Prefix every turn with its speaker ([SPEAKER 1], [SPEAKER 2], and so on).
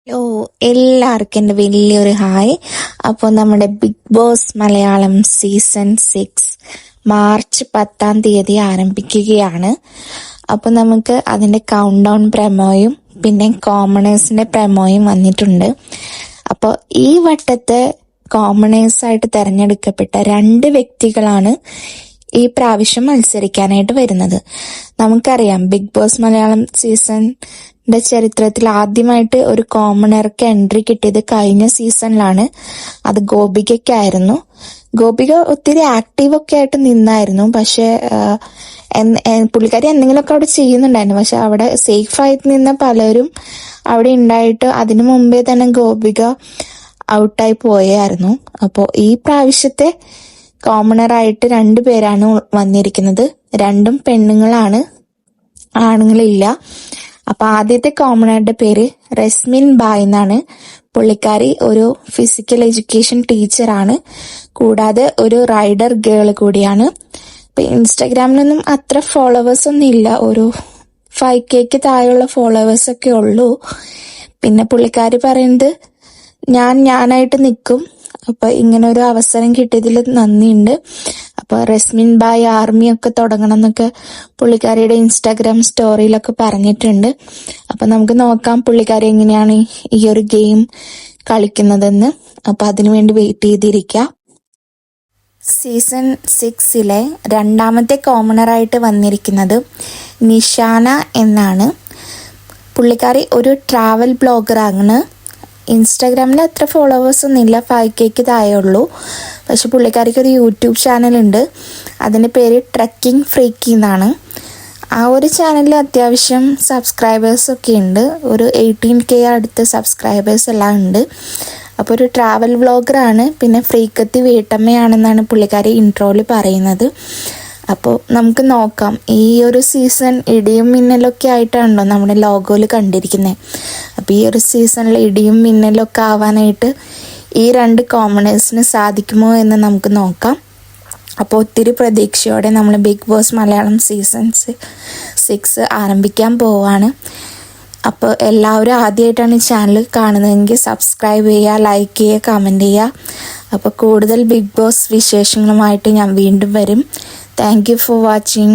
[SPEAKER 1] Hello, എല്ലാവർക്കും എൻ്റെ വലിയൊരു ഹായ്. അപ്പോൾ നമ്മുടെ Bigg Boss Malayalam season 6 March 10 ആരംഭിക്കുകയാണ്. അപ്പോൾ നമുക്ക് അതിൻ്റെ കൗണ്ട് ഡൗൺ പ്രമോയും പിന്നെ കോമണേഴ്സിൻ്റെ പ്രമോയും വന്നിട്ടുണ്ട്. അപ്പോൾ ഈ വട്ടത്തെ കോമണേഴ്സായിട്ട് തിരഞ്ഞെടുക്കപ്പെട്ട 2 വ്യക്തികളാണ് ഈ പ്രാവശ്യം മത്സരിക്കാനായിട്ട് വരുന്നത്. നമുക്കറിയാം, ബിഗ് ബോസ് മലയാളം സീസണിന്റെ ചരിത്രത്തിൽ ആദ്യമായിട്ട് ഒരു കോമണർക്ക് എൻട്രി കിട്ടിയത് കഴിഞ്ഞ സീസണിലാണ്. അത് ഗോപികയ്ക്കായിരുന്നു. ഗോപിക ഒത്തിരി ആക്റ്റീവ് ഒക്കെ ആയിട്ട് നിന്നായിരുന്നു. പക്ഷെ പുള്ളിക്കാരി എന്തെങ്കിലുമൊക്കെ അവിടെ ചെയ്യുന്നുണ്ടായിരുന്നു. പക്ഷെ അവിടെ സേഫ് ആയിട്ട് നിന്ന പലരും അവിടെ ഉണ്ടായിട്ട് അതിനു മുമ്പേ തന്നെ ഗോപിക ഔട്ടായി പോയായിരുന്നു. അപ്പോൾ ഈ പ്രാവശ്യത്തെ കോമണറായിട്ട് 2 പേരാണ് വന്നിരിക്കുന്നത്. 2 പെണ്ണുങ്ങളാണ്, ആണുങ്ങളില്ല. അപ്പൊ ആദ്യത്തെ കോമണറുടെ പേര് റസ്മിൻ ബായ് എന്നാണ്. പുള്ളിക്കാരി ഒരു ഫിസിക്കൽ എഡ്യൂക്കേഷൻ ടീച്ചറാണ്, കൂടാതെ ഒരു റൈഡർ ഗേൾ കൂടിയാണ്. ഇപ്പൊ ഇൻസ്റ്റാഗ്രാമിലൊന്നും അത്ര ഫോളോവേഴ്സ് ഒന്നും ഇല്ല, ഒരു 5K താഴെയുള്ള ഫോളോവേഴ്സ് ഒക്കെ ഉള്ളൂ. പിന്നെ പുള്ളിക്കാരി പറയുന്നത് ഞാനായിട്ട് നിൽക്കും. അപ്പൊ ഇങ്ങനെ ഒരു അവസരം കിട്ടിയതിൽ നന്ദിയുണ്ട്. അപ്പൊ റസ്മിൻ ബായ് ആർമി ഒക്കെ തുടങ്ങണം എന്നൊക്കെ പുള്ളിക്കാരിയുടെ ഇൻസ്റ്റാഗ്രാം സ്റ്റോറിയിലൊക്കെ പറഞ്ഞിട്ടുണ്ട്. അപ്പൊ നമുക്ക് നോക്കാം പുള്ളിക്കാരി എങ്ങനെയാണ് ഈ ഒരു ഗെയിം കളിക്കുന്നതെന്ന്. അപ്പൊ അതിനുവേണ്ടി വെയിറ്റ് ചെയ്തിരിക്കുക. സീസൺ 6 രണ്ടാമത്തെ കോമണറായിട്ട് വന്നിരിക്കുന്നത് നിഷാന എന്നാണ്. പുള്ളിക്കാരി ഒരു ട്രാവൽ ബ്ലോഗറാണ്. ഇൻസ്റ്റാഗ്രാമിൽ അത്ര ഫോളോവേഴ്സ് ഒന്നും ഇല്ല, 5K താഴെ ഉള്ളൂ. പക്ഷെ പുള്ളിക്കാരിക്ക് ഒരു യൂട്യൂബ് ചാനലുണ്ട്, അതിൻ്റെ പേര് ട്രക്കിംഗ് ഫ്രീക്കി എന്നാണ്. ആ ഒരു ചാനലിൽ അത്യാവശ്യം സബ്സ്ക്രൈബേഴ്സൊക്കെ ഉണ്ട്, ഒരു 18K അടുത്ത സബ്സ്ക്രൈബേഴ്സ് എല്ലാം ഉണ്ട്. അപ്പോൾ ഒരു ട്രാവൽ വ്ളോഗറാണ്. പിന്നെ ഫ്രീക്കത്തി വീട്ടമ്മയാണെന്നാണ് പുള്ളിക്കാരി ഇൻട്രോയിൽ പറയുന്നത്. അപ്പോൾ നമുക്ക് നോക്കാം. ഈ ഒരു സീസൺ ഇടിയും മിന്നലൊക്കെ ആയിട്ടാണല്ലോ നമ്മുടെ ലോഗോയിൽ കണ്ടിരിക്കുന്നത്. അപ്പോൾ ഈ ഒരു സീസണിൽ ഇടിയും മിന്നലൊക്കെ ആവാനായിട്ട് ഈ 2 കോമണേഴ്സിന് സാധിക്കുമോ എന്ന് നമുക്ക് നോക്കാം. അപ്പോൾ ഒത്തിരി പ്രതീക്ഷയോടെ നമ്മൾ ബിഗ് ബോസ് മലയാളം സീസൺ 6 ആരംഭിക്കാൻ പോവാണ്. അപ്പോൾ എല്ലാവരും ആദ്യമായിട്ടാണ് ഈ ചാനൽ കാണുന്നതെങ്കിൽ സബ്സ്ക്രൈബ് ചെയ്യുക, ലൈക്ക് ചെയ്യുക, കമൻറ്റ് ചെയ്യുക. അപ്പോൾ കൂടുതൽ ബിഗ് ബോസ് വിശേഷങ്ങളുമായിട്ട് ഞാൻ വീണ്ടും വരും. Thank you for watching.